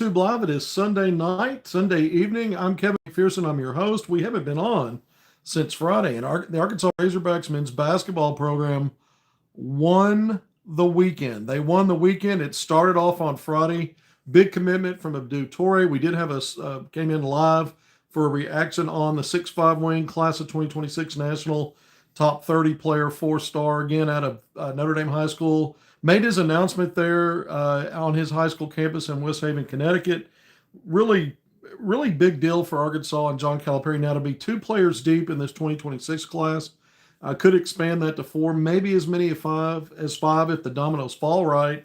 YouTube Live. It is Sunday night, Sunday evening. I'm Kevin McPherson. I'm your host. We haven't been on since Friday, and the Arkansas Razorbacks men's basketball program won the weekend. They won the weekend. It started off on Friday. Big commitment from Abdu Torre. We did have came in live for a reaction on the 6'5" wing class of 2026 national top 30 player, 4-star, again out of Notre Dame High School. Made his announcement there on his high school campus in West Haven, Connecticut. Really, really big deal for Arkansas and John Calipari now to be 2 players deep in this 2026 class. Could expand that to 4, maybe as many as 5 if the dominoes fall right.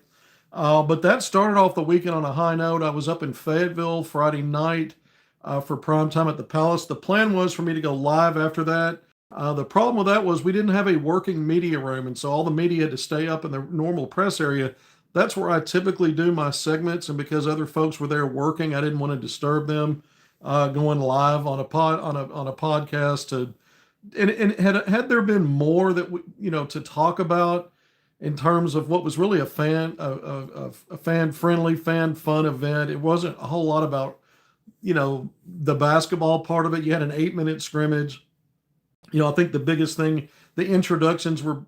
But that started off the weekend on a high note. I was up in Fayetteville Friday night for Primetime at the Palace. The plan was for me to go live after that. The problem with that was we didn't have a working media room, and so all the media had to stay up in the normal press area. That's where I typically do my segments, and because other folks were there working, I didn't want to disturb them going live on a podcast. And had there been more that to talk about in terms of what was really a fan friendly, fan fun event, it wasn't a whole lot about the basketball part of it. You had an 8-minute scrimmage. I think the biggest thing, the introductions were,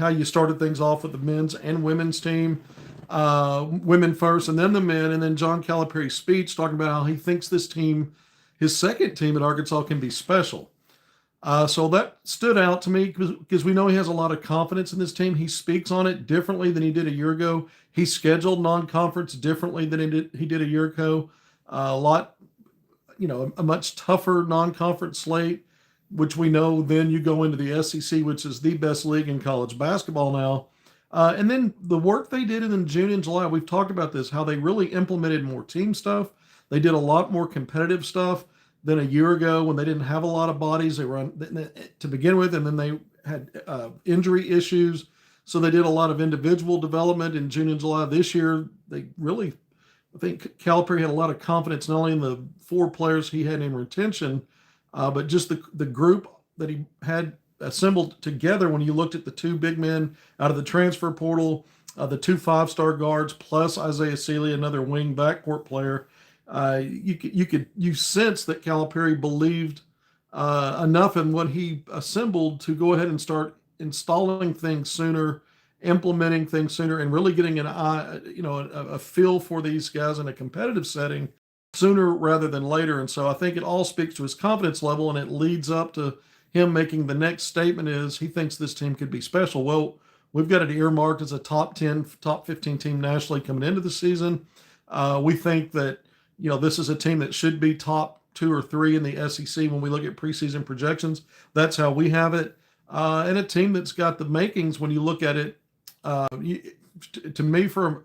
how you started things off with the men's and women's team, women first, and then the men, and then John Calipari's speech talking about how he thinks this team, his second team at Arkansas, can be special. So that stood out to me because we know he has a lot of confidence in this team. He speaks on it differently than he did a year ago. He scheduled non-conference differently than he did a year ago. A much tougher non-conference slate, which we know then you go into the SEC, which is the best league in college basketball now. And then the work they did in June and July, we've talked about this, how they really implemented more team stuff. They did a lot more competitive stuff than a year ago when they didn't have a lot of bodies. They were to begin with, and then they had injury issues. So they did a lot of individual development in June and July. This year, they really, I think Calipari had a lot of confidence, not only in the 4 players he had in retention, but just the group that he had assembled together when you looked at the 2 big men out of the transfer portal, the 2 5-star guards, plus Isaiah Sealy, another wing backcourt player. You sense that Calipari believed enough in what he assembled to go ahead and start installing things sooner, implementing things sooner, and really getting a feel for these guys in a competitive setting sooner rather than later. And so I think it all speaks to his confidence level, and it leads up to him making the next statement is he thinks this team could be special. Well, we've got it earmarked as a top 10, top 15 team nationally coming into the season. We think that, this is a team that should be top 2 or 3 in the SEC when we look at preseason projections. That's how we have it. And a team that's got the makings when you look at it, to me, from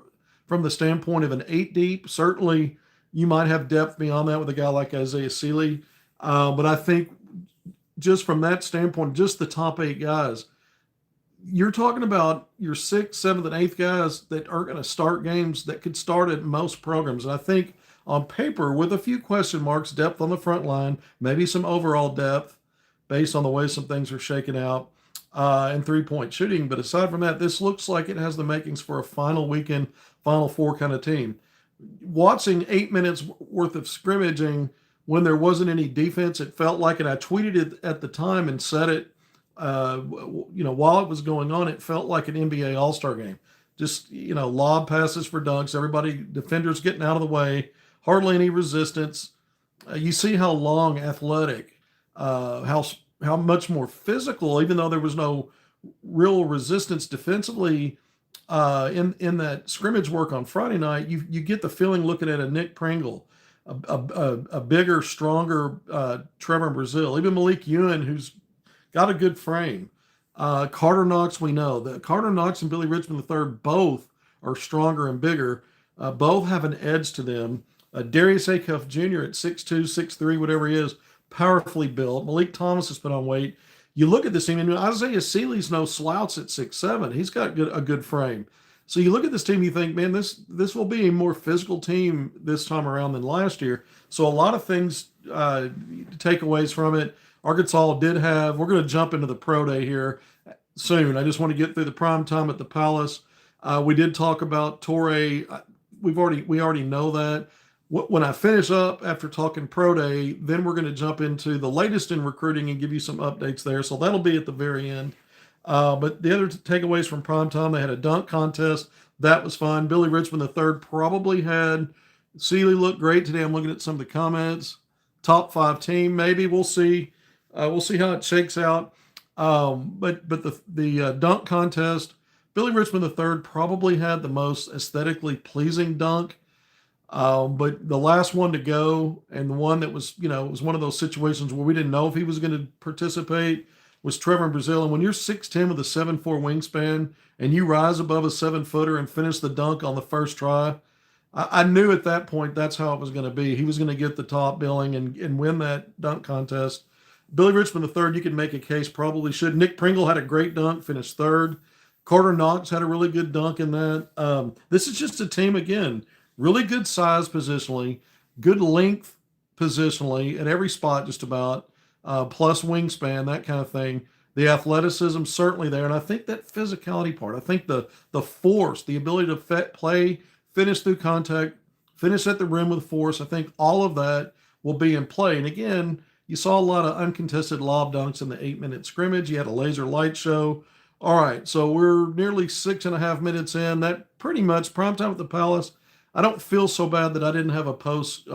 the standpoint of an 8 deep, certainly you might have depth beyond that with a guy like Isaiah Sealy. But I think just from that standpoint, just the top 8 guys, you're talking about your 6th, 7th, and 8th guys that aren't going to start games that could start at most programs. And I think on paper, with a few question marks, depth on the front line, maybe some overall depth based on the way some things are shaking out, and 3-point shooting. But aside from that, this looks like it has the makings for a final weekend, Final Four kind of team. Watching 8 minutes worth of scrimmaging when there wasn't any defense, it felt like, and I tweeted it at the time and said it, while it was going on, it felt like an NBA All-Star game. Just, lob passes for dunks, everybody, defenders getting out of the way, hardly any resistance. You see how long, athletic, how much more physical, even though there was no real resistance defensively, in that scrimmage work on Friday night, you get the feeling looking at a Nick Pringle, a bigger, stronger Trevor Brazile, even Malik Ewan, who's got a good frame. Carter Knox, we know that Carter Knox and Billy Richmond III both are stronger and bigger. Both have an edge to them. Darius Acuff Jr. at 6'2", 6'3", whatever he is, powerfully built. Malik Thomas has put on weight. You look at this team, and Isaiah Sealy's no slouch at 6'7". He's got a good frame. So you look at this team, you think, man, this will be a more physical team this time around than last year. So a lot of things, takeaways from it. Arkansas did have, we're going to jump into the pro day here soon. I just want to get through the prime time at the Palace. We did talk about Torre. we already know that. When I finish up after talking pro day, then we're going to jump into the latest in recruiting and give you some updates there. So that'll be at the very end. But the other takeaways from primetime, they had a dunk contest. That was fun. Billy Richmond III probably had Sealy looked great today. I'm looking at some of the comments. Top 5 team, maybe. We'll see. We'll see how it shakes out. But the dunk contest, Billy Richmond III probably had the most aesthetically pleasing dunk. But the last one to go, and the one that was, it was one of those situations where we didn't know if he was going to participate, was Trevor Brazil. And when you're 6'10" with a 7'4" wingspan and you rise above a 7-footer and finish the dunk on the first try, I knew at that point that's how it was going to be. He was going to get the top billing and win that dunk contest. Billy Richmond III, you could make a case, probably should. Nick Pringle had a great dunk, finished third. Carter Knox had a really good dunk in that. This is just a team, again, really good size positionally, good length positionally at every spot just about, plus wingspan, that kind of thing. The athleticism certainly there, and I think that physicality part, I think the force, the ability to play, finish through contact, finish at the rim with force, I think all of that will be in play. And again, you saw a lot of uncontested lob dunks in the 8-minute scrimmage. You had a laser light show. All right, so we're nearly 6.5 minutes in. That pretty much primetime at the Palace. I don't feel so bad that I didn't have a post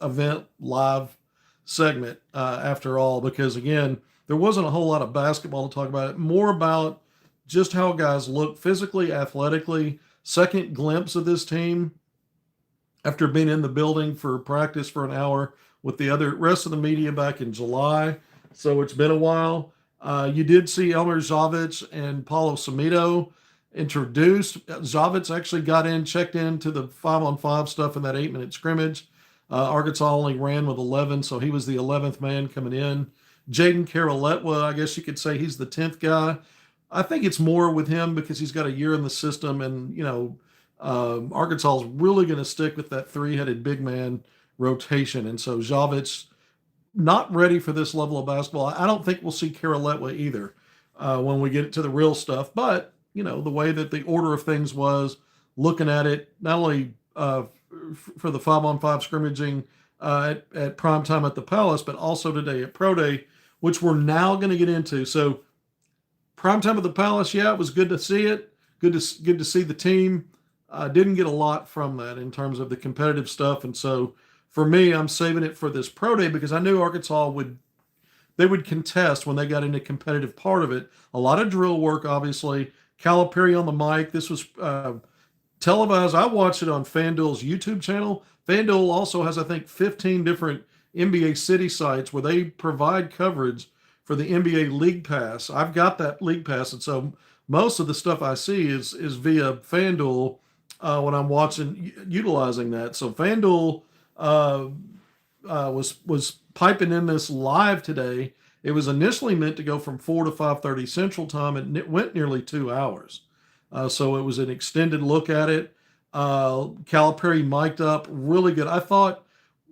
event live segment after all, because again, there wasn't a whole lot of basketball to talk about. It more about just how guys look physically, athletically. Second glimpse of this team after being in the building for practice for an hour with the other rest of the media back in July. So it's been a while. You did see Elmer Zavich and Paulo Samito introduced. Zavich actually got in, checked into the 5-on-5 stuff in that 8-minute scrimmage. Arkansas only ran with 11, so he was the 11th man coming in. Jaden Caroletwa, I guess you could say he's the 10th guy. I think it's more with him because he's got a year in the system, and Arkansas is really going to stick with that 3-headed big man rotation, and so Zavich not ready for this level of basketball. I don't think we'll see Caroletwa either when we get to the real stuff. But the way that the order of things was, looking at it not only for the 5-on-5 scrimmaging at primetime at the Palace, but also today at Pro Day, which we're now going to get into. So primetime at the Palace, yeah, it was good to see it. Good to see the team. Didn't get a lot from that in terms of the competitive stuff, and so for me, I'm saving it for this Pro Day because I knew Arkansas would contest when they got into competitive part of it. A lot of drill work, obviously. Calipari on the mic. This was televised. I watched it on FanDuel's YouTube channel. FanDuel also has, I think, 15 different NBA City sites where they provide coverage for the NBA League Pass. I've got that League Pass, and so most of the stuff I see is via FanDuel when I'm utilizing that. So FanDuel was piping in this live today. It was initially meant to go from 4 to 5:30 Central Time, and it went nearly 2 hours. So it was an extended look at it. Calipari mic'd up really good. I thought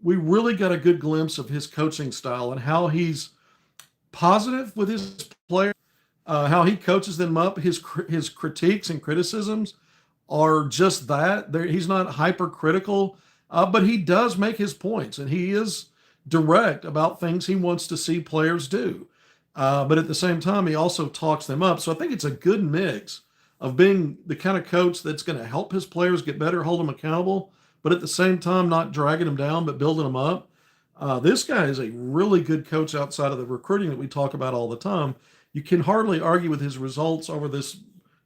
we really got a good glimpse of his coaching style and how he's positive with his players, how he coaches them up. His critiques and criticisms are just that. He's not hypercritical. But he does make his points, and he is direct about things he wants to see players do. But at the same time, he also talks them up. So I think it's a good mix of being the kind of coach that's going to help his players get better, hold them accountable, but at the same time, not dragging them down, but building them up. This guy is a really good coach outside of the recruiting that we talk about all the time. You can hardly argue with his results over this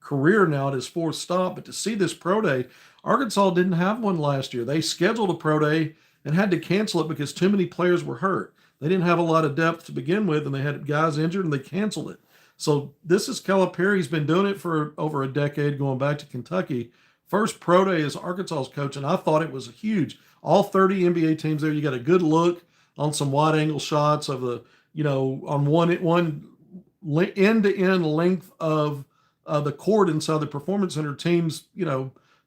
career now at his 4th stop, but to see this Pro Day, Arkansas didn't have one last year. They scheduled a Pro Day and had to cancel it because too many players were hurt. They didn't have a lot of depth to begin with, and they had guys injured, and they canceled it. So this is Calipari. He's been doing it for over a decade, going back to Kentucky. First Pro Day as Arkansas's coach, and I thought it was huge. All 30 NBA teams there. You got a good look on some wide-angle shots of the, on one end-to-end length of the court inside the Performance Center. Teams,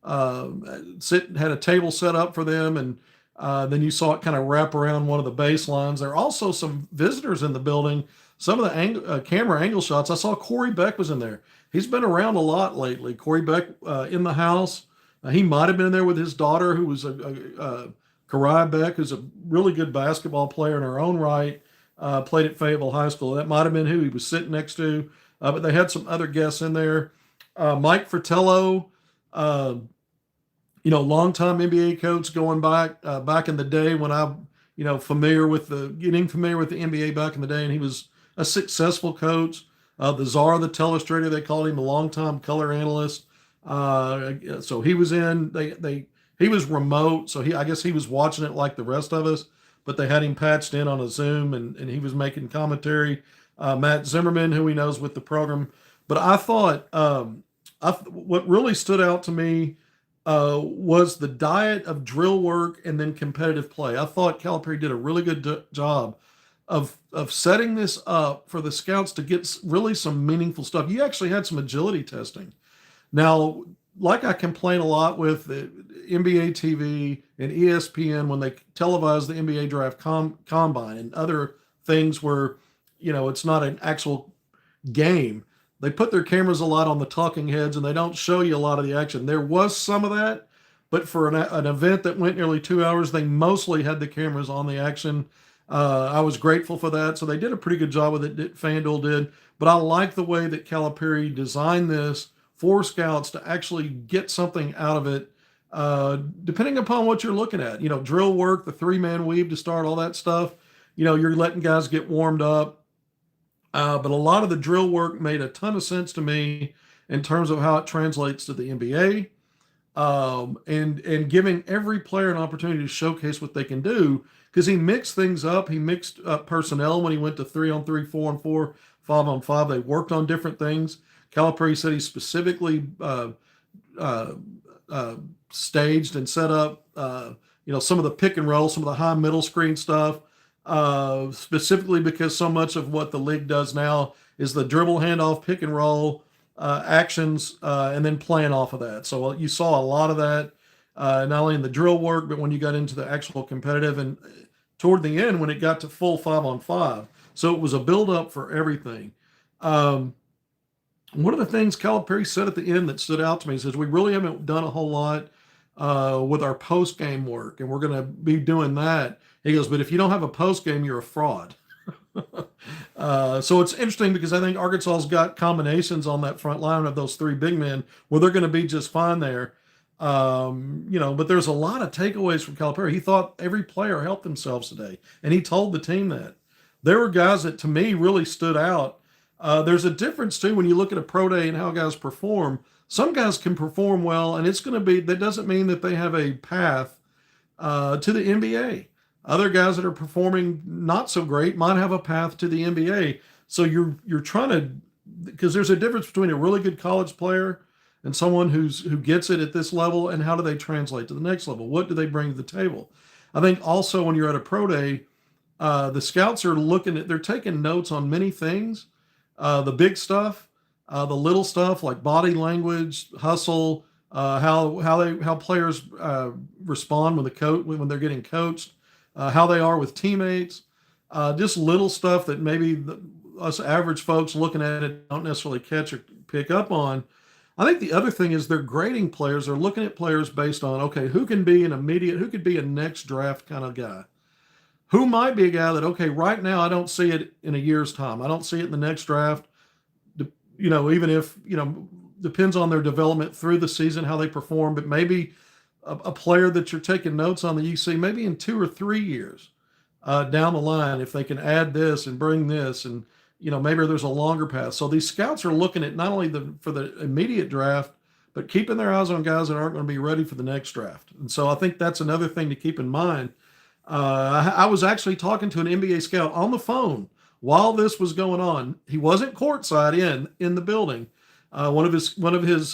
had a table set up for them, and then you saw it kind of wrap around one of the baselines. There are also some visitors in the building. Some of the camera angle shots, I saw Corey Beck was in there. He's been around a lot lately. Corey Beck in the house, He might have been there with his daughter, who was Karai Beck, who's a really good basketball player in her own right, played at Fayetteville High School. That might have been who he was sitting next to. But they had some other guests in there. Mike Fratello, uh, longtime NBA coach going back in the day when I, getting familiar with the NBA back in the day, and he was a successful coach. The czar of the telestrator, they called him, a longtime color analyst. So he was in. He was remote, so I guess he was watching it like the rest of us. But they had him patched in on a Zoom, and he was making commentary. Matt Zimmerman, who he knows with the program. But I thought what really stood out to me was the diet of drill work and then competitive play. I thought Calipari did a really good job of setting this up for the scouts to get really some meaningful stuff. You actually had some agility testing. Now, like I complain a lot with the NBA TV and ESPN when they televise the NBA draft combine and other things where, it's not an actual game. They put their cameras a lot on the talking heads and they don't show you a lot of the action. There was some of that, but for an event that went nearly 2 hours, they mostly had the cameras on the action. I was grateful for that. So they did a pretty good job with it, FanDuel did. But I like the way that Calipari designed this for scouts to actually get something out of it, depending upon what you're looking at. Drill work, the 3-man weave to start, all that stuff. You're letting guys get warmed up. But a lot of the drill work made a ton of sense to me in terms of how it translates to the NBA, and giving every player an opportunity to showcase what they can do, because he mixed things up. He mixed up personnel when he went to 3-on-3, 4-on-4, 5-on-5. They worked on different things. Calipari said he specifically staged and set up, some of the pick and roll, some of the high middle screen stuff, specifically because so much of what the league does now is the dribble, handoff, pick and roll actions, and then playing off of that. So you saw a lot of that, not only in the drill work, but when you got into the actual competitive and toward the end when it got to full 5-on-5. So it was a build up for everything. One of the things Calipari said at the end that stood out to me, he says, we really haven't done a whole lot with our post-game work, and we're going to be doing that. He goes, but if you don't have a post-game, you're a fraud. So it's interesting because I think Arkansas's got combinations on that front line of those 3 big men where they're going to be just fine there. But there's a lot of takeaways from Calipari. He thought every player helped themselves today, and he told the team that. There were guys that, to me, really stood out. There's a difference, too, when you look at a pro day and how guys perform. Some guys can perform well, and that doesn't mean that they have a path to the NBA. Other guys that are performing not so great might have a path to the NBA. So you're trying to, because there's a difference between a really good college player and someone who gets it at this level, and how do they translate to the next level? What do they bring to the table? I think also when you're at a pro day, the scouts are they're taking notes on many things. The big stuff, the little stuff like body language, hustle, how players respond when they're getting coached, how they are with teammates, just little stuff that maybe us average folks looking at it don't necessarily catch or pick up on. I think the other thing is they're grading players. They're looking at players based on, okay, who could be a next draft kind of guy? Who might be a guy that, okay, right now I don't see it in a year's time. I don't see it in the next draft. Even if, depends on their development through the season, how they perform, but maybe a player that you're taking notes on that you see maybe in 2 or 3 years down the line, if they can add this and bring this, and, maybe there's a longer path. So these scouts are looking at not only for the immediate draft, but keeping their eyes on guys that aren't going to be ready for the next draft. And so I think that's another thing to keep in mind. I was actually talking to an NBA scout on the phone while this was going on. He wasn't courtside in the building. One of his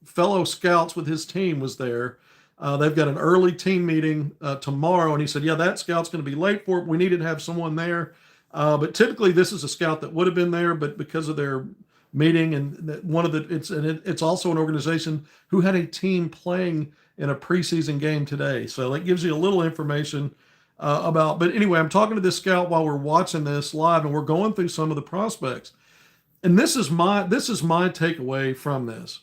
fellow scouts with his team was there. They've got an early team meeting tomorrow, and he said, "Yeah, that scout's going to be late for it. We needed to have someone there." But typically, this is a scout that would have been there, but because of their meeting and it's also an organization who had a team playing in a preseason game today. So that gives you a little information about. But anyway, I'm talking to this scout while we're watching this live, and we're going through some of the prospects. And this is my takeaway from this.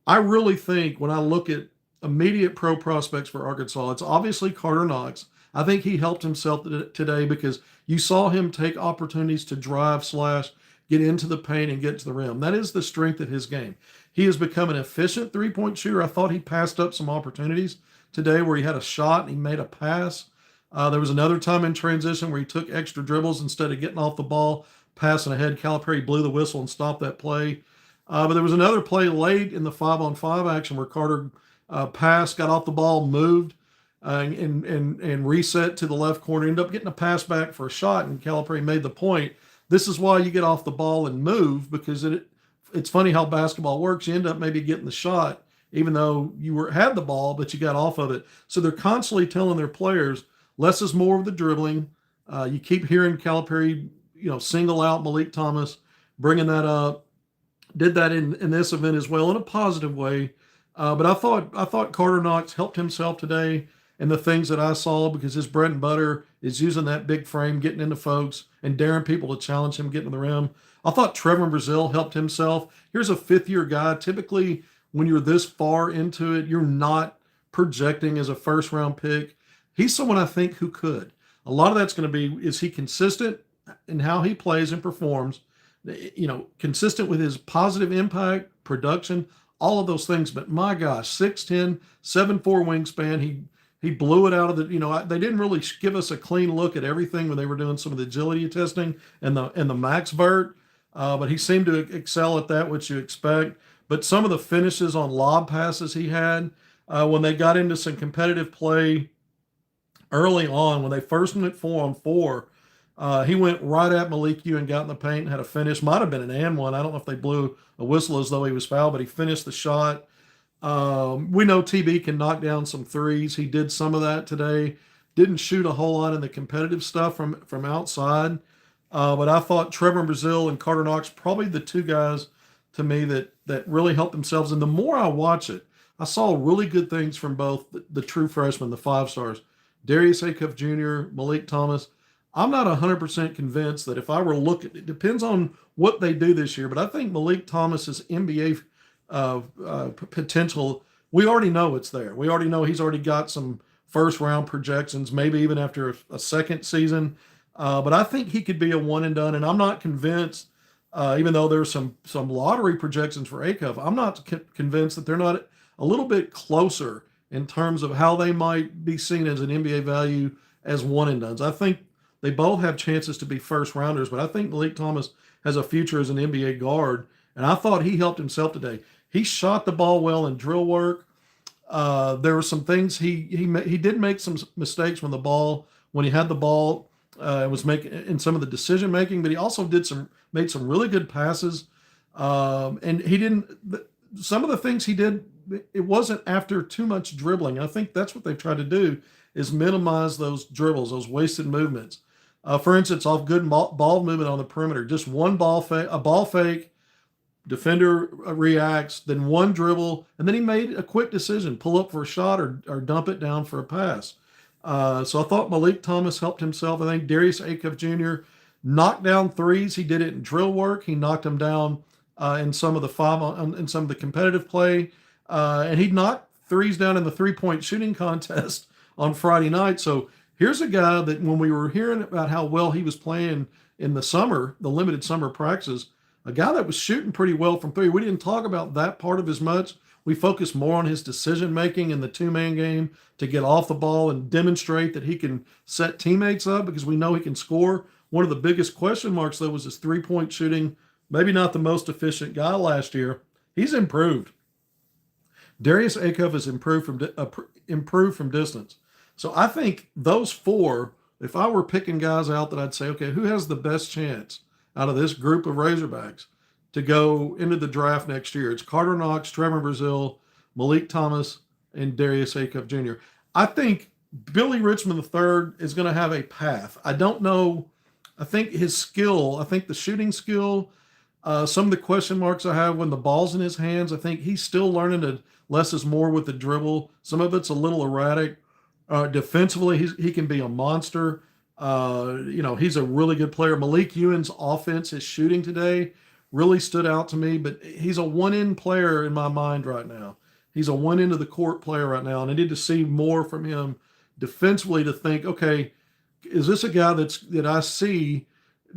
I really think when I look at immediate pro prospects for Arkansas. It's obviously Carter Knox. I think he helped himself today because you saw him take opportunities to drive slash get into the paint and get to the rim. That is the strength of his game. He has become an efficient three-point shooter. I thought he passed up some opportunities today where he had a shot and he made a pass. There was another time in transition where he took extra dribbles instead of getting off the ball, passing ahead. Calipari blew the whistle and stopped that play. But there was another play late in the 5-on-5 action where Carter passed, got off the ball, moved, and reset to the left corner. Ended up getting a pass back for a shot, and Calipari made the point. This is why you get off the ball and move, because it's funny how basketball works. You end up maybe getting the shot, even though you had the ball, but you got off of it. So they're constantly telling their players, less is more of the dribbling. You keep hearing Calipari, single out Malik Thomas, bringing that up. Did that in this event as well in a positive way. But I thought Carter Knox helped himself today in the things that I saw, because his bread and butter is using that big frame, getting into folks, and daring people to challenge him, getting to the rim. I thought Trevor Brazile helped himself. Here's a fifth-year guy. Typically, when you're this far into it, you're not projecting as a first-round pick. He's someone I think who could. A lot of that's going to be, is he consistent in how he plays and performs, consistent with his positive impact, production, all of those things. But my gosh, 6'10", 7'4" wingspan. He blew it out of the, they didn't really give us a clean look at everything when they were doing some of the agility testing and the max vert. But he seemed to excel at that, which you expect. But some of the finishes on lob passes he had, when they got into some competitive play early on, when they first went 4-on-4, he went right at Malik Yu and got in the paint and had a finish. Might have been an and one. I don't know if they blew a whistle as though he was fouled, but he finished the shot. We know TB can knock down some threes. He did some of that today. Didn't shoot a whole lot in the competitive stuff from outside. But I thought Trevor Brazile and Carter Knox, probably the two guys to me that really helped themselves. And the more I watch it, I saw really good things from both the true freshmen, the 5-stars, Darius Acuff Jr., Malik Thomas. I'm not 100% convinced that if I were looking, it depends on what they do this year, but I think Malik Thomas's NBA potential, we already know it's there. We already know he's already got some first-round projections, maybe even after a second season. But I think he could be a one and done, and I'm not convinced, even though there's some lottery projections for Acuff, I'm not convinced that they're not a little bit closer in terms of how they might be seen as an NBA value as one and dones. I think they both have chances to be first rounders, but I think Malik Thomas has a future as an NBA guard, and I thought he helped himself today. He shot the ball well in drill work. There were some things he did make some mistakes when he had the ball. Was making in some of the decision making, but he also made some really good passes. And he didn't. Some of the things he did, it wasn't after too much dribbling. I think that's what they've tried to do, is minimize those dribbles, those wasted movements. For instance, off good ball movement on the perimeter, just one ball fake, defender reacts, then one dribble, and then he made a quick decision, pull up for a shot or dump it down for a pass. So I thought Malik Thomas helped himself. I think Darius Acuff Jr. knocked down threes. He did it in drill work. He knocked them down in some of the competitive play, and he knocked threes down in the 3-point shooting contest on Friday night. So here's a guy that, when we were hearing about how well he was playing in the summer, the limited summer practices, a guy that was shooting pretty well from three. We didn't talk about that part of as much. We focused more on his decision-making in the two-man game to get off the ball and demonstrate that he can set teammates up, because we know he can score. One of the biggest question marks, though, was his three-point shooting. Maybe not the most efficient guy last year. He's improved. Darius Acuff has improved from distance. So I think those four, if I were picking guys out that I'd say, okay, who has the best chance out of this group of Razorbacks to go into the draft next year? It's Carter Knox, Trevor Brazile, Malik Thomas, and Darius Acuff Jr. I think Billy Richmond III is going to have a path. I don't know. I think his skill, the shooting skill, some of the question marks I have when the ball's in his hands, I think he's still learning to less is more with the dribble. Some of it's a little erratic. Defensively, he can be a monster. He's a really good player. Malik Ewan's offense, his shooting today, really stood out to me, but he's a one-in player in my mind right now. He's a one end of the court player right now, and I need to see more from him defensively to think, okay, is this a guy that I see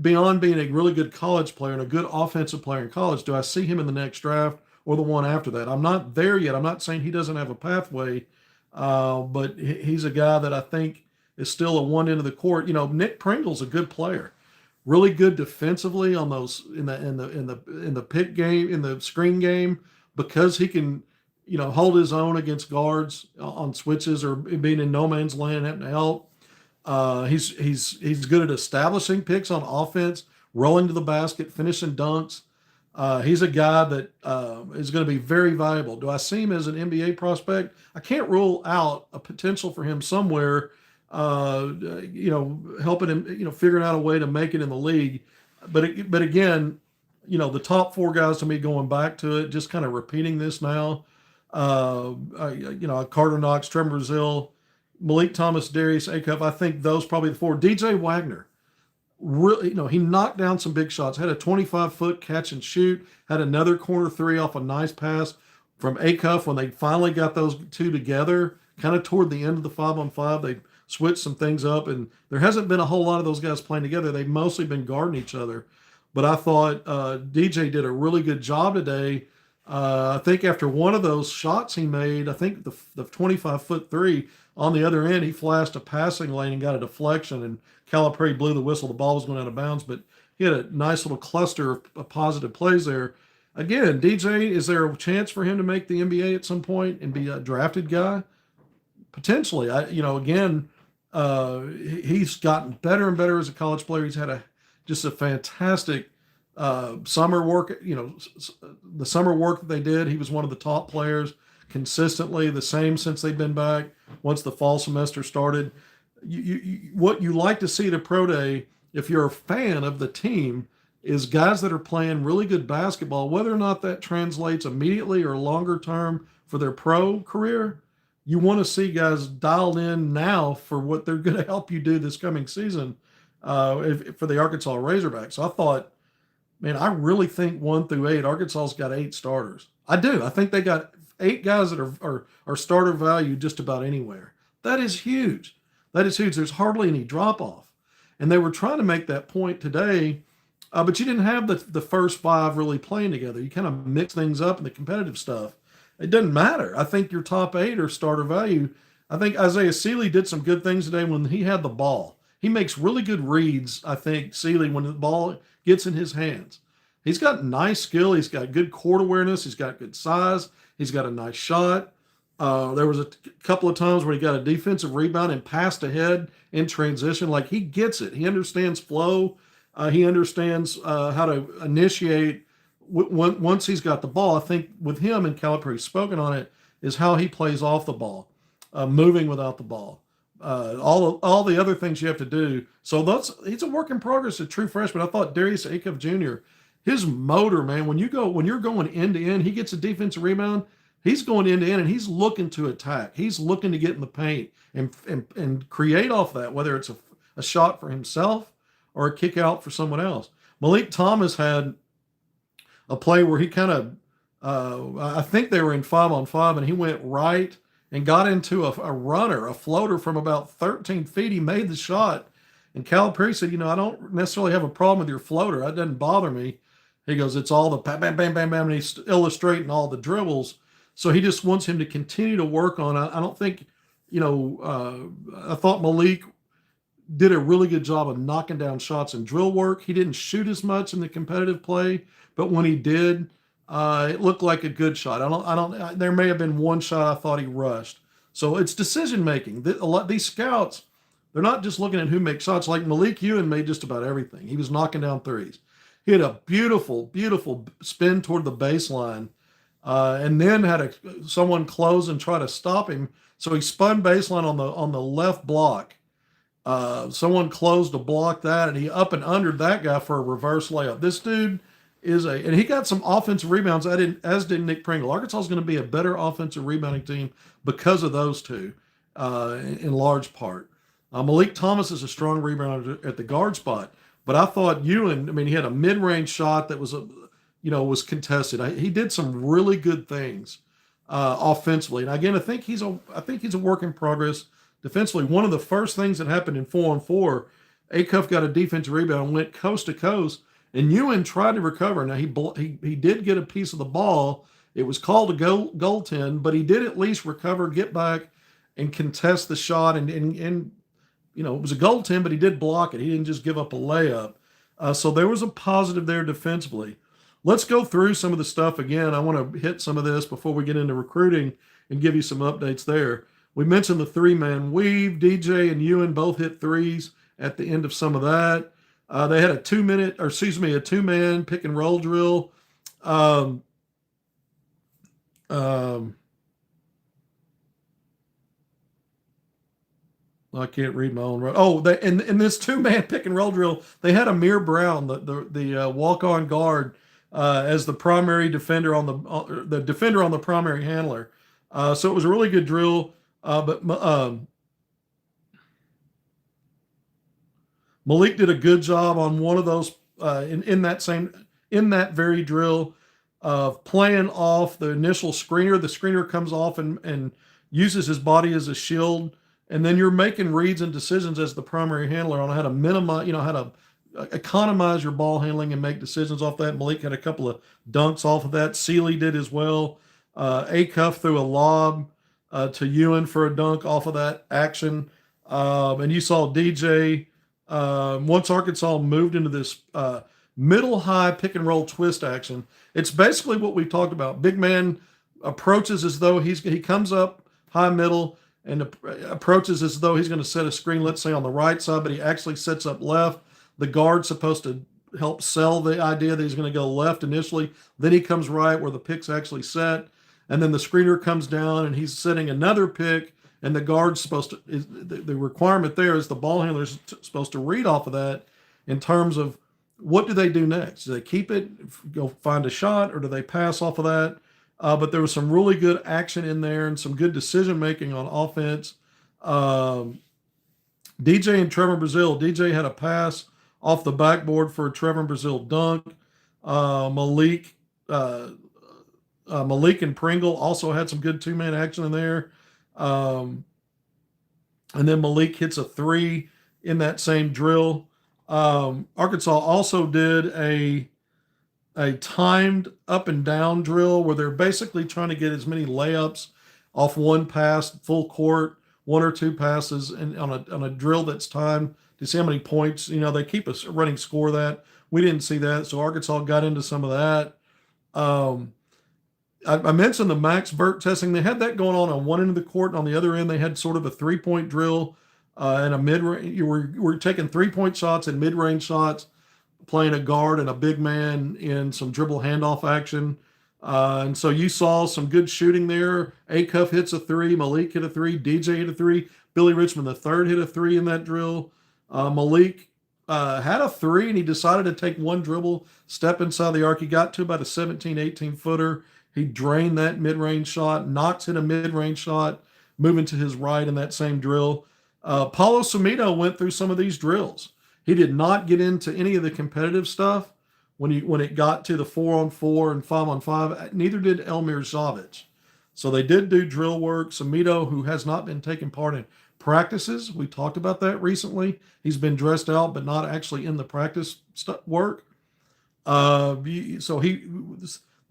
beyond being a really good college player and a good offensive player in college? Do I see him in the next draft or the one after that? I'm not there yet. I'm not saying he doesn't have a pathway, but he's a guy that I think is still a one end of the court. Nick Pringle's a good player, really good defensively on those in the pick game, in the screen game, because he can hold his own against guards on switches or being in no man's land, having to help. He's good at establishing picks on offense, rolling to the basket, finishing dunks. He's a guy that is going to be very valuable. Do I see him as an NBA prospect? I can't rule out a potential for him somewhere. Helping him, figuring out a way to make it in the league. But again, the top four guys to me, going back to it, just kind of repeating this now. Carter Knox, Trevor Brazile, Malik Thomas, Darius Acuff. I think those probably the four. DJ Wagner, really, he knocked down some big shots. Had a 25-foot catch and shoot. Had another corner three off a nice pass from Acuff when they finally got those two together. Kind of toward the end of the 5-on-5, they switched some things up, and there hasn't been a whole lot of those guys playing together. They've mostly been guarding each other. But I thought DJ did a really good job today. I think after one of those shots he made, I think the 25-foot three on the other end, he flashed a passing lane and got a deflection, and Calipari blew the whistle. The ball was going out of bounds, but he had a nice little cluster of positive plays there. Again, DJ, is there a chance for him to make the NBA at some point and be a drafted guy? Potentially. He's gotten better and better as a college player. He's had just a fantastic summer work. The summer work that they did, he was one of the top players consistently, the same since they've been back once the fall semester started. What you like to see at a pro day, if you're a fan of the team, is guys that are playing really good basketball, whether or not that translates immediately or longer term for their pro career. You want to see guys dialed in now for what they're going to help you do this coming season for the Arkansas Razorbacks. So I thought, man, I really think 1 through 8, Arkansas's got 8 starters. I do. I think they got 8 guys that are starter value just about anywhere. That is huge. That is huge. There's hardly any drop off. And they were trying to make that point today, but you didn't have the first 5 really playing together. You kind of mix things up in the competitive stuff. It doesn't matter. I think your top 8 are starter value. I think Isaiah Seeley did some good things today when he had the ball. He makes really good reads, I think, Seeley, when the ball gets in his hands. He's got nice skill. He's got good court awareness. He's got good size. He's got a nice shot. There was a couple of times where he got a defensive rebound and passed ahead in transition. Like, he gets it. He understands flow. He understands how to initiate once he's got the ball. I think with him, and Calipari's spoken on it, is how he plays off the ball, moving without the ball, all the other things you have to do. So he's a work in progress, a true freshman. I thought Darius Acuff Jr., his motor, man, when you're going end to end, he gets a defensive rebound. He's going end to end, and he's looking to attack. He's looking to get in the paint and create off that, whether it's a shot for himself or a kick out for someone else. Malik Thomas had a play where he kind of, I think they were in 5-on-5, and he went right and got into a runner, a floater from about 13 feet. He made the shot, and Calipari said, I don't necessarily have a problem with your floater. That doesn't bother me. He goes, it's all the bam, bam, bam, bam, bam, and he's illustrating all the dribbles. So he just wants him to continue to work on it. I don't think, I thought Malik did a really good job of knocking down shots and drill work. He didn't shoot as much in the competitive play, but when he did, it looked like a good shot. There may have been one shot I thought he rushed. So it's decision making. These scouts, they're not just looking at who makes shots. Like Malik Ewan made just about everything. He was knocking down threes. He had a beautiful, beautiful spin toward the baseline, and then had someone close and try to stop him. So he spun baseline on the left block. Someone closed to block that, and he up and under that guy for a reverse layup. This dude and he got some offensive rebounds, as did Nick Pringle. Arkansas is going to be a better offensive rebounding team because of those two, in large part. Malik Thomas is a strong rebounder at the guard spot, but I thought Ewan, he had a mid-range shot that was was contested. He did some really good things offensively. And again, I think he's a work in progress defensively. One of the first things that happened in 4-on-4, Acuff got a defensive rebound and went coast to coast, and Ewan tried to recover. Now he did get a piece of the ball. It was called a goaltend, but he did at least recover, get back, and contest the shot. And you know, it was a goaltend, but he did block it. He didn't just give up a layup. So there was a positive there defensively. Let's go through some of the stuff again. I want to hit some of this before we get into recruiting and give you some updates there. We mentioned the three-man weave. DJ and Ewan both hit threes at the end of some of that. They had a two-man pick and roll drill. I can't read my own. In this two-man pick and roll drill, they had Amir Brown, the walk-on guard, as the primary defender on the defender on the primary handler. So it was a really good drill. But Malik did a good job on one of those in that very drill of playing off the initial screener. The screener comes off and uses his body as a shield, and then you're making reads and decisions as the primary handler on how to minimize, how to economize your ball handling and make decisions off that. Malik had a couple of dunks off of that. Seeley did as well. Acuff threw a lob to Ewan for a dunk off of that action. And you saw DJ, once Arkansas moved into this middle high pick and roll twist action, it's basically what we talked about. Big man approaches as though he comes up high middle and approaches as though he's going to set a screen, let's say on the right side, but he actually sets up left. The guard's supposed to help sell the idea that he's going to go left initially. Then he comes right where the pick's actually set. And then the screener comes down and he's setting another pick, and the guard's supposed to, the requirement there is the ball handler's supposed to read off of that in terms of what do they do next? Do they keep it, go find a shot, or do they pass off of that? But there was some really good action in there and some good decision-making on offense. DJ and Trevor Brazile. DJ had a pass off the backboard for a Trevor Brazile dunk. Malik and Pringle also had some good two-man action in there. And then Malik hits a three in that same drill. Arkansas also did a timed up and down drill where they're basically trying to get as many layups off one pass, full court, one or two passes, and on a drill that's timed to see how many points. They keep a running score of that. We didn't see that, so Arkansas got into some of that. I mentioned the max vert testing. They had that going on one end of the court, and on the other end, they had sort of a three-point drill and a mid-range. You were taking three-point shots and mid-range shots, playing a guard and a big man in some dribble handoff action. And so you saw some good shooting there. Acuff hits a three. Malik hit a three. DJ hit a three. Billy Richmond III hit a three in that drill. Malik had a three, and he decided to take one dribble, step inside the arc. He got to about a 17, 18-footer. He drained that mid-range shot. Knox hit a mid-range shot, moving to his right in that same drill. Paulo Sumito went through some of these drills. He did not get into any of the competitive stuff when it got to the 4-on-4 and 5-on-5. Neither did Elmir Zavich. So they did do drill work. Sumito, who has not been taking part in practices, we talked about that recently. He's been dressed out, but not actually in the practice work. So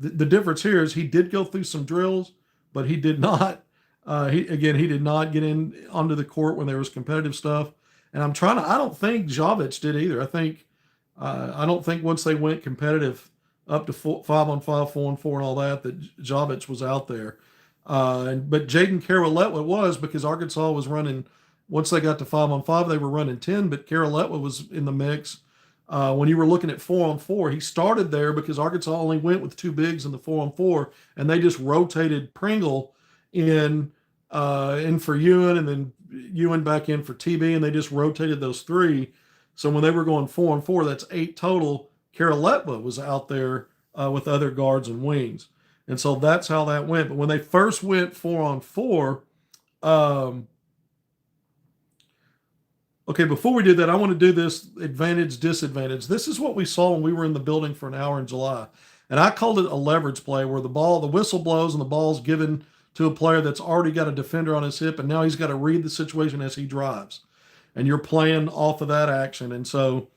the difference here is he did go through some drills, but he did not. He did not get in onto the court when there was competitive stuff. And I don't think Zavich did either. I don't think once they went competitive up to 5-on-5, 4-on-4 and all that Zavich was out there. But Jaden Caroletwa was, because Arkansas was running, once they got to 5-on-5, they were running 10, but Caroletwa was in the mix. When you were looking at 4-on-4, he started there because Arkansas only went with two bigs in the 4-on-4, and they just rotated Pringle in for Ewan, and then Ewan back in for TB, and they just rotated those three. So when they were going 4-on-4, that's 8 total. Caroletwa was out there with other guards and wings. And so that's how that went. But when they first went 4-on-4, okay, before we did that, I want to do this advantage, disadvantage. This is what we saw when we were in the building for an hour in July. And I called it a leverage play where the whistle blows and the ball's given to a player that's already got a defender on his hip, and now he's got to read the situation as he drives. And you're playing off of that action. And so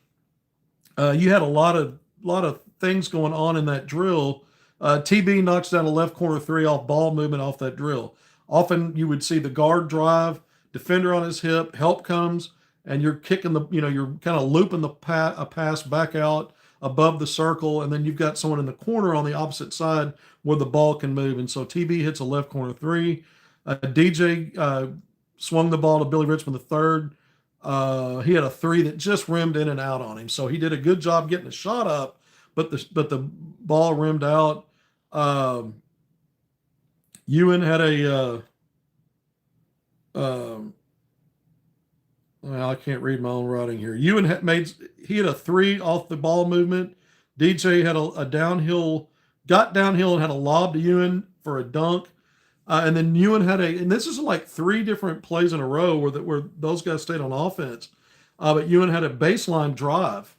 you had a lot of things going on in that drill. TB knocks down a left corner three off ball movement off that drill. Often you would see the guard drive, defender on his hip, help comes, and you're kicking you're kind of looping a pass back out above the circle, and then you've got someone in the corner on the opposite side where the ball can move. And so TB hits a left corner three. DJ swung the ball to Billy Richmond the third. He had a three that just rimmed in and out on him. So he did a good job getting the shot up, but the ball rimmed out. Ewan had well, I can't read my own writing here. Ewan had a three off the ball movement. DJ had a downhill, got downhill and had a lob to Ewan for a dunk. And then Ewan and this is like three different plays in a row where those guys stayed on offense. But Ewan had a baseline drive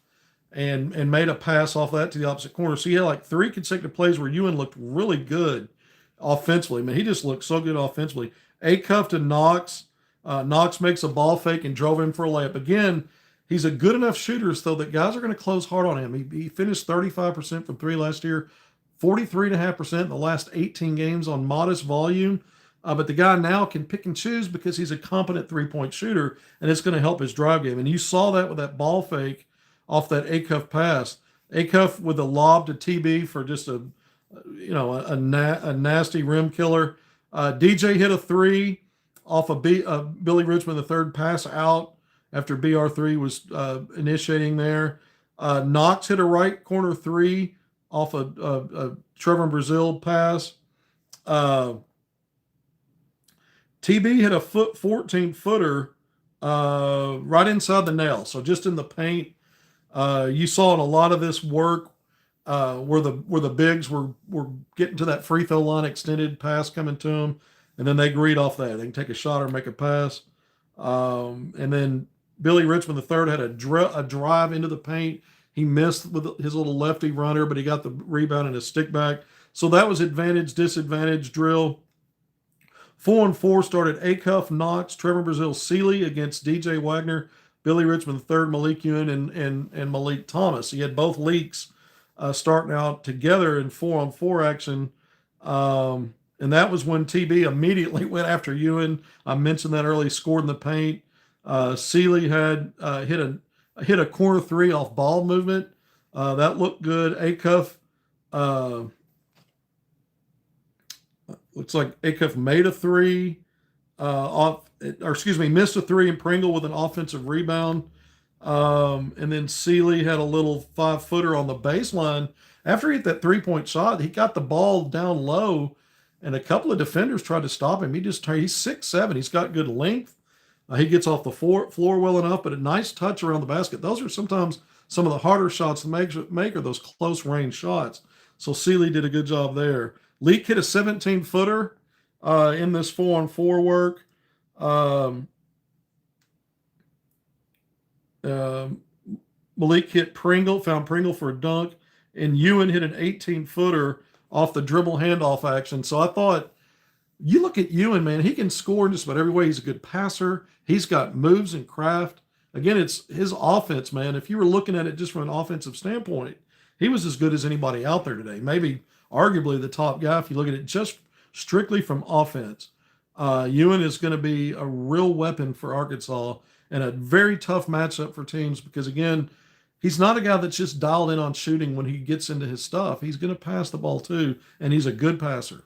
and made a pass off that to the opposite corner. So he had like three consecutive plays where Ewan looked really good offensively. I mean, he just looked so good offensively. Acuff to Knox. Knox makes a ball fake and drove him for a layup. Again, he's a good enough shooter so that guys are going to close hard on him. He finished 35% from three last year, 43.5% in the last 18 games on modest volume. But the guy now can pick and choose because he's a competent three-point shooter, and it's going to help his drive game. And you saw that with that ball fake off that Acuff pass. Acuff with a lob to TB for just a nasty rim killer. DJ hit a three off of Billy Richmond, the third pass out after BR3 was initiating there. Knox hit a right corner three off a Trevor Brazil pass. TB hit a 14-footer right inside the nail, so just in the paint. You saw in a lot of this work where the bigs were getting to that free throw line, extended pass coming to them, and then they agreed off that. They can take a shot or make a pass. And then Billy Richmond III had a drive into the paint. He missed with his little lefty runner, but he got the rebound and a stick back. So that was advantage, disadvantage drill. 4-on-4 started Acuff, Knox, Trevor Brazil, Seeley against DJ Wagner, Billy Richmond III, Malik Ewan, and Malik Thomas. He had both leaks starting out together in 4-on-4 action. And that was when TB immediately went after Ewan. I mentioned that early, scored in the paint. Seeley had hit a corner three off ball movement. That looked good. Acuff, looks like Acuff made a three missed a three, and Pringle with an offensive rebound. And then Seeley had a little 5-footer on the baseline. After he hit that 3-point shot, he got the ball down low, and a couple of defenders tried to stop him. He's 6'7". He's got good length. He gets off the floor well enough, but a nice touch around the basket. Those are sometimes some of the harder shots to make are those close range shots. So Seeley did a good job there. Leak hit a 17-footer in this 4-on-4 work. Malik hit found Pringle for a dunk, and Ewan hit an 18-footer off the dribble handoff action. So I thought, you look at Ewan, man, he can score in just about every way. He's a good passer. He's got moves and craft. Again, it's his offense, man. If you were looking at it just from an offensive standpoint, he was as good as anybody out there today. Maybe arguably the top guy if you look at it just strictly from offense. Ewan is going to be a real weapon for Arkansas and a very tough matchup for teams because, again, he's not a guy that's just dialed in on shooting when he gets into his stuff. He's going to pass the ball too, and he's a good passer.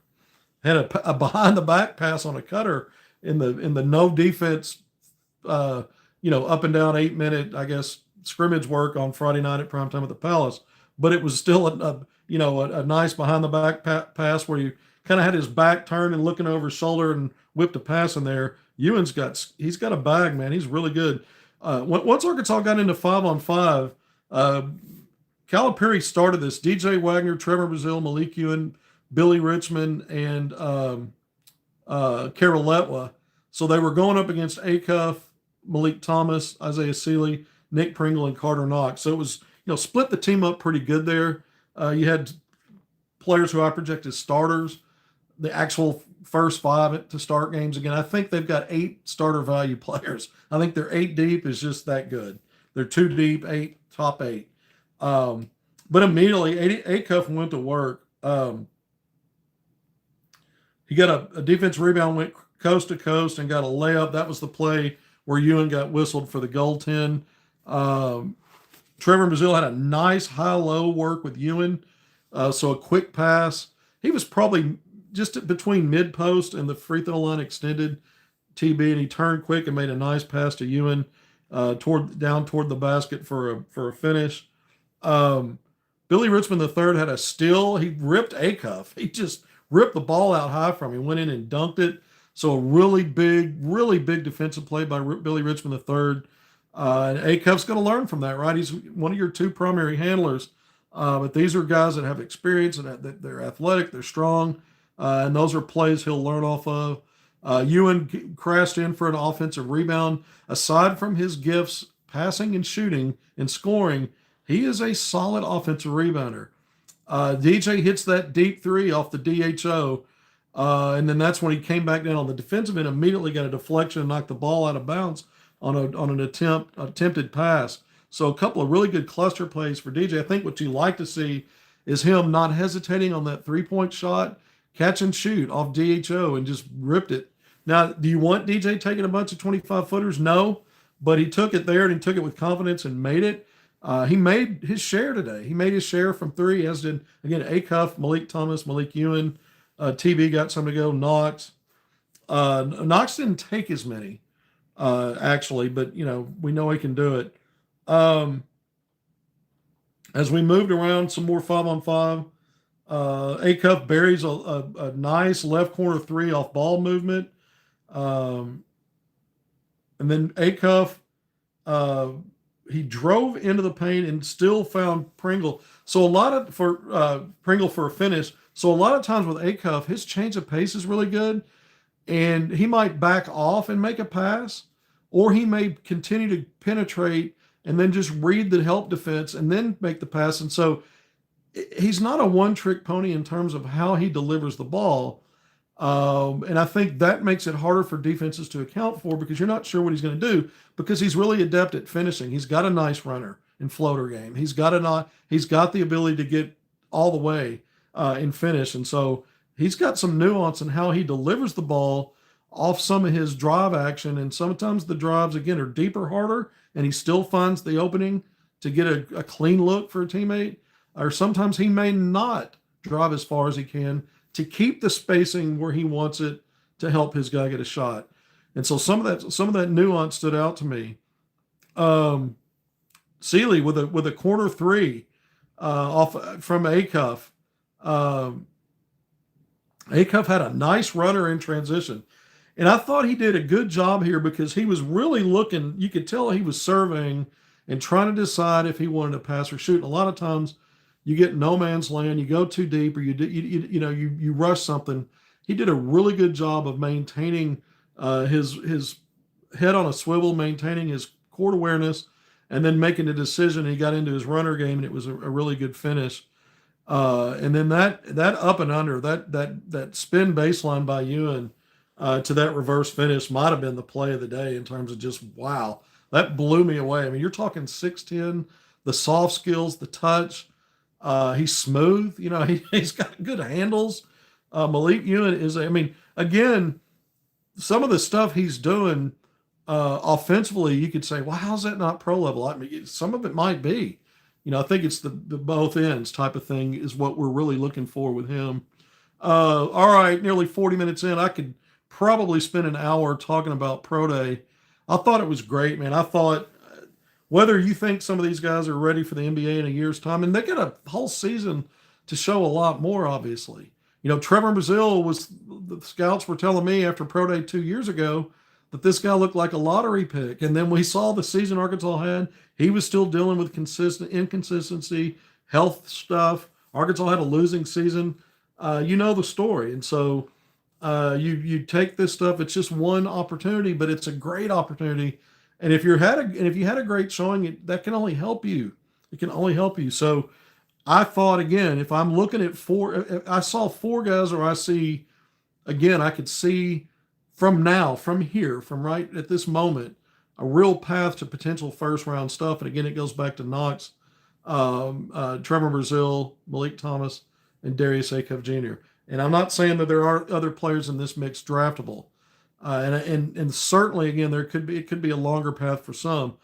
Had a behind-the-back pass on a cutter in the no defense, up and down 8-minute, I guess, scrimmage work on Friday night at Primetime at the Palace. But it was still a nice behind-the-back pass where he kind of had his back turned and looking over his shoulder and whipped a pass in there. Ewan's he's got a bag, man. He's really good. Once Arkansas got into 5-on-5, Calipari started this. DJ Wagner, Trevor Brazil, Malik Ewan, Billy Richmond, and Carol Letwa. So they were going up against Acuff, Malik Thomas, Isaiah Seeley, Nick Pringle, and Carter Knox. So it was, split the team up pretty good there. You had players who I project as starters, the actual first 5 to start games again. I think they've got 8 starter value players. I think their 8 deep is just that good. They're 2 deep, 8 top 8. But immediately, Acuff went to work. He got a defense rebound, went coast to coast, and got a layup. That was the play where Ewan got whistled for the goaltend. Trevor Brazile had a nice high-low work with Ewan, so a quick pass. He was probably just between mid-post and the free throw line extended TB, and he turned quick and made a nice pass to Ewan toward the basket for a finish. Billy Richmond III had a steal. He ripped Acuff. He just ripped the ball out high from him. He went in and dunked it. So a really big defensive play by Billy Richmond III. And Acuff's going to learn from that, right? He's one of your 2 primary handlers. But these are guys that have experience and that they're athletic, they're strong, and those are plays he'll learn off of. Ewan crashed in for an offensive rebound. Aside from his gifts, passing and shooting and scoring, he is a solid offensive rebounder. DJ hits that deep 3 off the DHO, and then that's when he came back down on the defensive end, immediately got a deflection and knocked the ball out of bounds on an attempted pass. So a couple of really good cluster plays for DJ. I think what you like to see is him not hesitating on that 3-point shot, catch and shoot off DHO, and just ripped it. Now, do you want DJ taking a bunch of 25-footers? No, but he took it there, and he took it with confidence and made it. He made his share today. He made his share from 3, as did, again, Acuff, Malik Thomas, Malik Ewan. TB got some to go. Knox. Knox didn't take as many, actually, but, we know he can do it. As we moved around, some more 5-on-5. Acuff buries a nice left corner 3 off ball movement. And then Acuff, he drove into the paint and still found Pringle. So Pringle for a finish. So a lot of times with Acuff, his change of pace is really good, and he might back off and make a pass, or he may continue to penetrate and then just read the help defense and then make the pass. And so he's not a one-trick pony in terms of how he delivers the ball. And I think that makes it harder for defenses to account for, because you're not sure what he's going to do, because he's really adept at finishing. He's got a nice runner and floater game. He's got the ability to get all the way and finish. And so he's got some nuance in how he delivers the ball off some of his drive action. And sometimes the drives, again, are deeper, harder, and he still finds the opening to get a clean look for a teammate. Or sometimes he may not drive as far as he can to keep the spacing where he wants it to help his guy get a shot. And so some of that nuance stood out to me. Seeley with a corner 3 off from Acuff. Acuff had a nice runner in transition. And I thought he did a good job here, because he was really looking, you could tell he was surveying and trying to decide if he wanted to pass or shoot. And a lot of times you get no man's land, you go too deep, or you rush something. He did a really good job of maintaining his head on a swivel, maintaining his court awareness, and then making a decision. He got into his runner game, and it was a really good finish. And then that up and under, that spin baseline by Ewan to that reverse finish might have been the play of the day in terms of just, wow, that blew me away. I mean, you're talking 6'10", the soft skills, the touch. He's smooth. He's got good handles. Malik Ewan again, some of the stuff he's doing offensively, you could say, well, how's that not pro level? I mean, some of it might be. I think it's the both ends type of thing is what we're really looking for with him. All right, nearly 40 minutes in. I could probably spend an hour talking about Pro Day. I thought it was great, man. I thought, whether you think some of these guys are ready for the NBA in a year's time, and they got a whole season to show a lot more, obviously. Trevor Brazile the scouts were telling me after Pro Day 2 years ago that this guy looked like a lottery pick. And then we saw the season Arkansas had. He was still dealing with inconsistency, health stuff. Arkansas had a losing season. The story. And so you take this stuff. It's just one opportunity, but it's a great opportunity. And if you had a great showing, that can only help you. It can only help you. So I thought, again, if I'm looking at I saw four guys, or I see, again, I could see from now, from here, from right at this moment, a real path to potential first round stuff. And again, it goes back to Knox, Trevor Brazile, Malik Thomas, and Darius Acuff Jr. And I'm not saying that there aren't other players in this mix draftable, and certainly, again, it could be a longer path for some.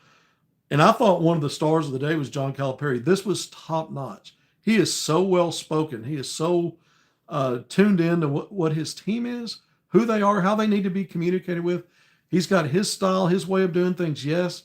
And I thought one of the stars of the day was John Calipari. This was top notch. He is so well spoken. He is so tuned in to what his team is, who they are, how they need to be communicated with. He's got his style, his way of doing things, yes.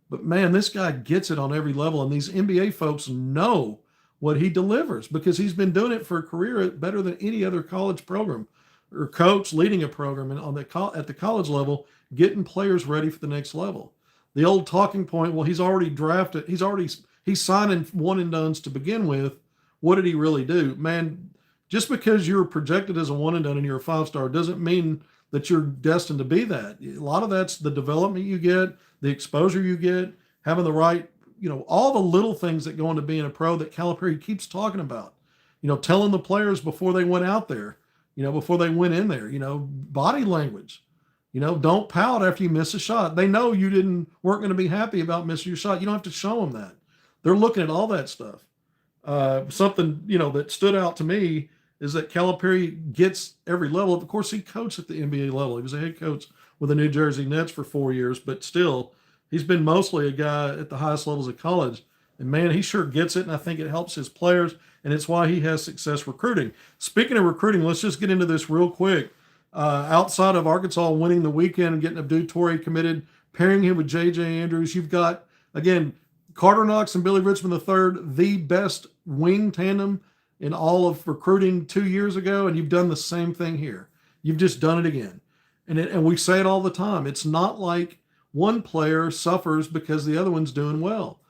But man, this guy gets it on every level. And these NBA folks know what he delivers because he's been doing it for a career better than any other college program or coach leading a program at the college level, getting players ready for the next level. The old talking point, well, he's already drafted, he's signing one and dones to begin with. What did he really do? Man, just because you're projected as a one and done and you're a 5-star doesn't mean that you're destined to be that. A lot of that's the development you get, the exposure you get, having the right, all the little things that go into being a pro that Calipari keeps talking about. Telling the players before they went out there, before they went in there, body language. Don't pout after you miss a shot. They know you weren't going to be happy about missing your shot. You don't have to show them that. They're looking at all that stuff. Something, that stood out to me is that Calipari gets every level. Of course, he coached at the NBA level. He was a head coach with the New Jersey Nets for 4 years, but still, he's been mostly a guy at the highest levels of college. And man, he sure gets it, and I think it helps his players, and it's why he has success recruiting. Speaking of recruiting, let's just get into this real quick. Outside of Arkansas winning the weekend and getting Abdou Toure committed, pairing him with J.J. Andrews, you've got, again, Carter Knox and Billy Richmond III, the best wing tandem in all of recruiting 2 years ago, and you've done the same thing here. You've just done it again. And we say it all the time. It's not like one player suffers because the other one's doing well.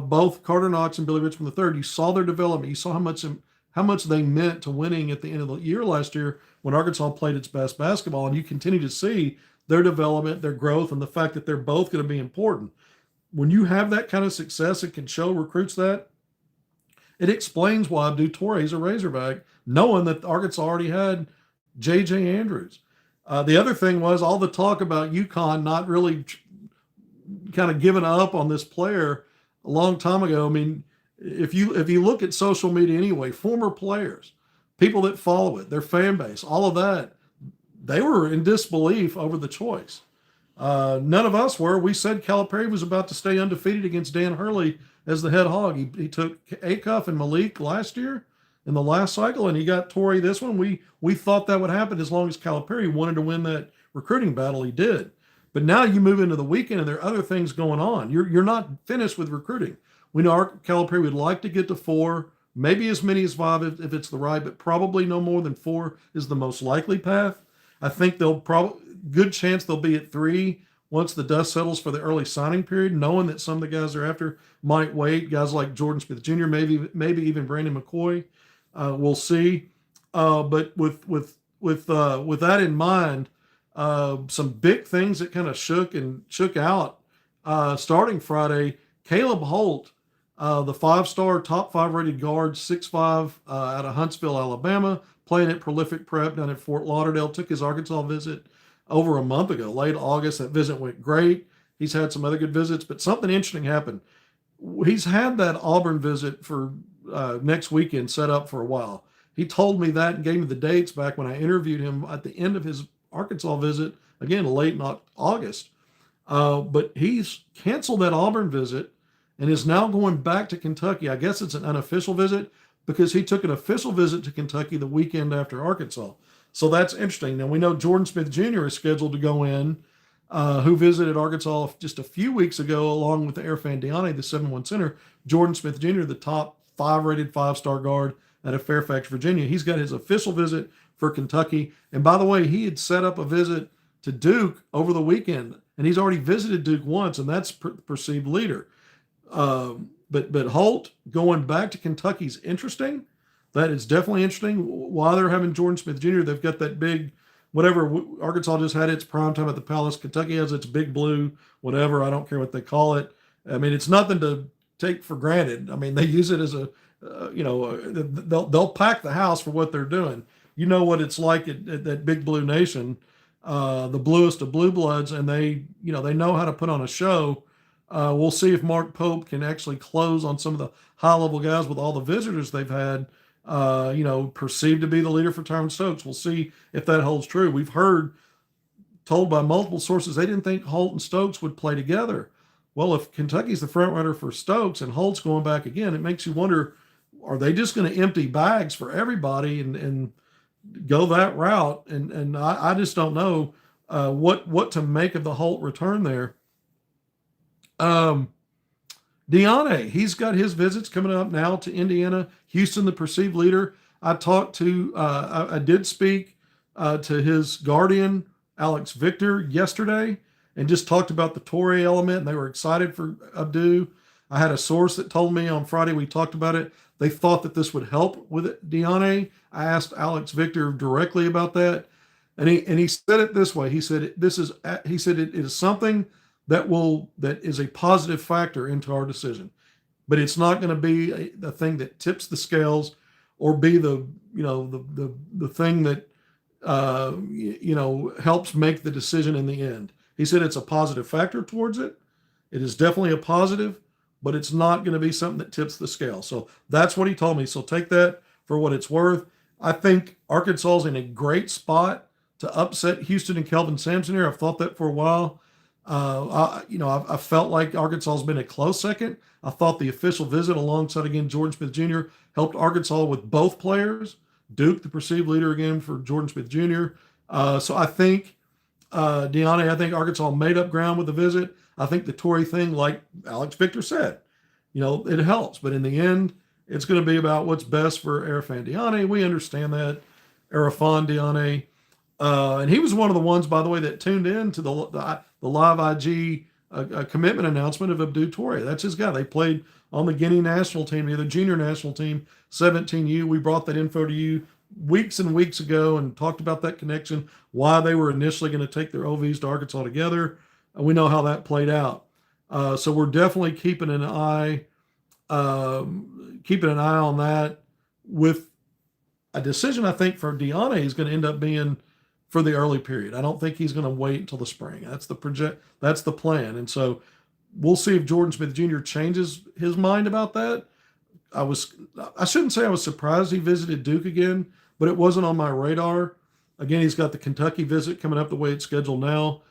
Both Carter Knox and Billy Richmond III, you saw their development. You saw how much they meant to winning at the end of the year last year when Arkansas played its best basketball, and you continue to see their development, their growth, and the fact that they're both going to be important. When you have that kind of success and can show recruits that, it explains why Abdou Toure is a Razorback, knowing that Arkansas already had J.J. Andrews. The other thing was all the talk about UConn not really kind of giving up on this player a long time ago. I mean, if you look at social media anyway, former players, people that follow it, their fan base, all of that, they were in disbelief over the choice. None of us were. We said Calipari was about to stay undefeated against Dan Hurley as the head hog. He took Acuff and Malik last year in the last cycle, and he got Toure this one. We thought that would happen as long as Calipari wanted to win that recruiting battle. He did. But now you move into the weekend, and there are other things going on. You're not finished with recruiting. We know our Calipari would like to get to 4, maybe as many as 5 if it's the right, but probably no more than 4 is the most likely path. I think good chance they'll be at 3 once the dust settles for the early signing period, knowing that some of the guys they're after might wait. Guys like Jordan Smith Jr., maybe even Brandon McCoy. We'll see. But with that in mind, some big things that kind of shook out starting Friday. Caleb Holt, the 5-star, top 5 rated guard, 6'5", out of Huntsville, Alabama, playing at Prolific Prep down at Fort Lauderdale, took his Arkansas visit over a month ago, late August. That visit went great. He's had some other good visits, but something interesting happened. He's had that Auburn visit for next weekend set up for a while. He told me that and gave me the dates back when I interviewed him at the end of his Arkansas visit, again, late in August. But he's canceled that Auburn visit and is now going back to Kentucky. I guess it's an unofficial visit because he took an official visit to Kentucky the weekend after Arkansas. So that's interesting. Now, we know Jordan Smith Jr. is scheduled to go in, who visited Arkansas just a few weeks ago, along with Erfan Diani, the 7'1" center. Jordan Smith Jr., the top 5-rated 5-star guard out of Fairfax, Virginia. He's got his official visit for Kentucky. And by the way, he had set up a visit to Duke over the weekend, and he's already visited Duke once, and that's perceived leader. But Holt going back to Kentucky is interesting. That is definitely interesting. While they're having Jordan Smith Jr., they've got that big, whatever, Arkansas just had its primetime at the Palace. Kentucky has its big blue, whatever. I don't care what they call it. I mean, it's nothing to take for granted. I mean, they use it as they'll pack the house for what they're doing. You know what it's like at that Big Blue Nation, the bluest of blue bloods, and they know how to put on a show. We'll see if Mark Pope can actually close on some of the high level guys with all the visitors they've had. Perceived to be the leader for Tyron Stokes. We'll see if that holds true. We've heard told by multiple sources they didn't think Holt and Stokes would play together. Well, if Kentucky's the front runner for Stokes and Holt's going back again, it makes you wonder, are they just going to empty bags for everybody and go that route? And I just don't know what to make of the Holt return there. Deanne, he's got his visits coming up now to Indiana. Houston, the perceived leader. I did speak to his guardian, Alex Victor, yesterday, and just talked about the Torrey element, and they were excited for Abdu. I had a source that told me on Friday, we talked about it, they thought that this would help with it, Deanne. I asked Alex Victor directly about that, and he said it this way. He said it is something that is a positive factor into our decision, but it's not going to be the thing that tips the scales or be the thing that helps make the decision in the end. He said it's a positive factor towards it. It is definitely a positive, but it's not going to be something that tips the scale. So that's what he told me. So take that for what it's worth. I think Arkansas is in a great spot to upset Houston and Kelvin Sampson here. I've thought that for a while. I felt like Arkansas has been a close second. I thought the official visit alongside, again, Jordan Smith Jr. helped Arkansas with both players. Duke, the perceived leader again for Jordan Smith Jr. So I think, Deanne, I think Arkansas made up ground with the visit. I think the Torrey thing, like Alex Victor said, it helps. But in the end, it's going to be about what's best for Arafan Deanne. We understand that. Arafan Deanne. And he was one of the ones, by the way, that tuned in to the live IG commitment announcement of Abdu Torrey. That's his guy. They played on the Guinea national team, the junior national team, 17U. We brought that info to you weeks and weeks ago and talked about that connection, why they were initially going to take their OVs to Arkansas together. And we know how that played out. So we're definitely keeping an eye on that, with a decision I think for Deanne is going to end up being for the early period. I don't think he's going to wait until the spring. That's the plan. And so we'll see if Jordan Smith Jr. changes his mind about that. I shouldn't say I was surprised he visited Duke again, but it wasn't on my radar. Again, he's got the Kentucky visit coming up the way it's scheduled now.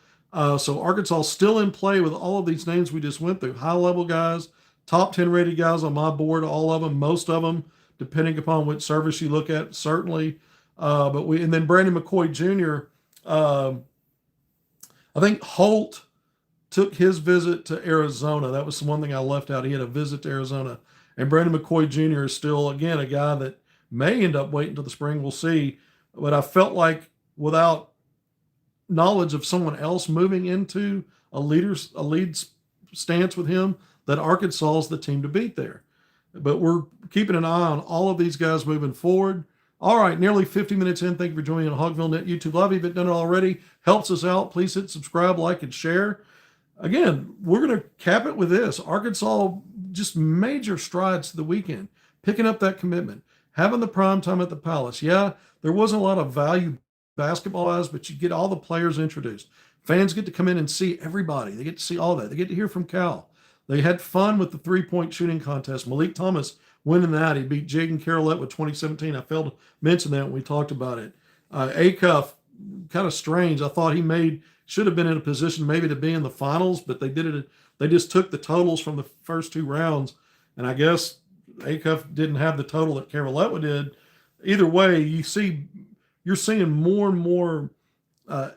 So Arkansas still in play with all of these names we just went through. High-level guys, top 10 rated guys on my board, all of them, most of them, depending upon which service you look at, certainly. And then Brandon McCoy Jr., I think Holt took his visit to Arizona. That was the one thing I left out. He had a visit to Arizona. And Brandon McCoy Jr. is still, again, a guy that may end up waiting until the spring. We'll see. But I felt like without knowledge of someone else moving into a lead stance with him, that Arkansas is the team to beat there. But we're keeping an eye on all of these guys moving forward. All right, nearly 50 minutes in. Thank you for joining on HogvilleNET YouTube Live. If you haven't done it already, helps us out. Please hit subscribe, like, and share. Again, we're going to cap it with this. Arkansas, just major strides to the weekend, picking up that commitment, having the prime time at the Palace. Yeah, there wasn't a lot of value basketball-wise, but you get all the players introduced. Fans get to come in and see everybody. They get to see all that. They get to hear from Cal. They had fun with the three-point shooting contest. Malik Thomas winning that. He beat Jaden Carolette with 2017. I failed to mention that when we talked about it. Acuff, kind of strange. I thought he should have been in a position maybe to be in the finals, but they did it. They just took the totals from the first two rounds, and I guess Acuff didn't have the total that Carolette did. Either way, you're seeing more and more. I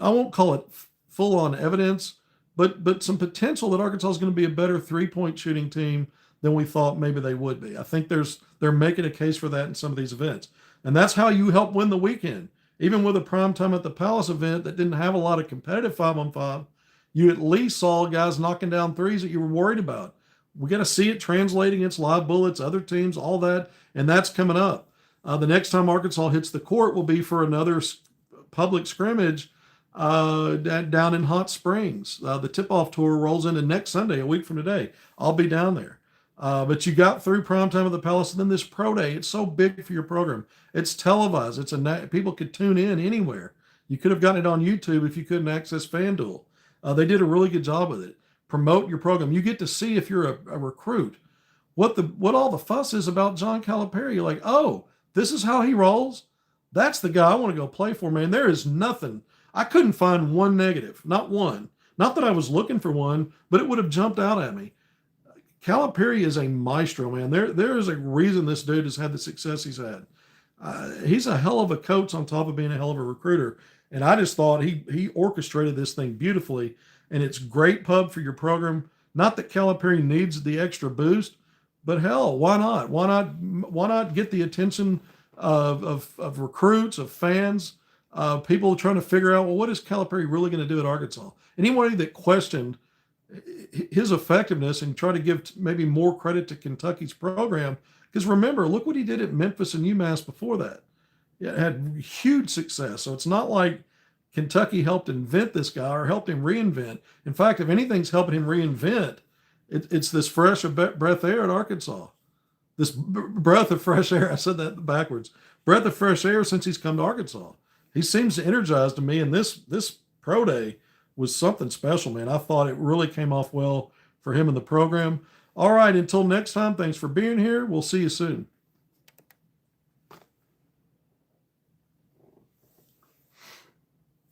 won't call it full-on evidence, but some potential that Arkansas is going to be a better three-point shooting team than we thought maybe they would be. I think they're making a case for that in some of these events. And that's how you help win the weekend. Even with a primetime at the Palace event that didn't have a lot of competitive 5-on-5, you at least saw guys knocking down threes that you were worried about. We got to see it translate against live bullets, other teams, all that, and that's coming up. The next time Arkansas hits the court will be for another public scrimmage down in Hot Springs. The tip-off tour rolls into next Sunday, a week from today. I'll be down there. But you got through Primetime at the Palace, and then this pro day. It's so big for your program. It's televised. People could tune in anywhere. You could have gotten it on YouTube if you couldn't access FanDuel. They did a really good job with it. Promote your program. You get to see if you're a recruit what all the fuss is about John Calipari. You're like, oh, this is how he rolls. That's the guy I want to go play for, man. There is nothing. I couldn't find one negative, not one. Not that I was looking for one, but it would have jumped out at me. Calipari is a maestro, man. There is a reason this dude has had the success he's had. He's a hell of a coach on top of being a hell of a recruiter. And I just thought he orchestrated this thing beautifully. And it's great pub for your program. Not that Calipari needs the extra boost, but hell, why not? Why not get the attention of recruits, of fans, people trying to figure out, well, what is Calipari really going to do at Arkansas? Anybody that questioned his effectiveness and try to give maybe more credit to Kentucky's program, because remember, look what he did at Memphis and UMass before that. It had huge success. So it's not like Kentucky helped invent this guy or helped him reinvent. In fact, if anything's helping him reinvent, it's this fresh breath air at Arkansas. This breath of fresh air. I said that backwards. Breath of fresh air since he's come to Arkansas. He seems energized to me, and this pro day was something special, man. I thought it really came off well for him in the program. All right, until next time, thanks for being here. We'll see you soon.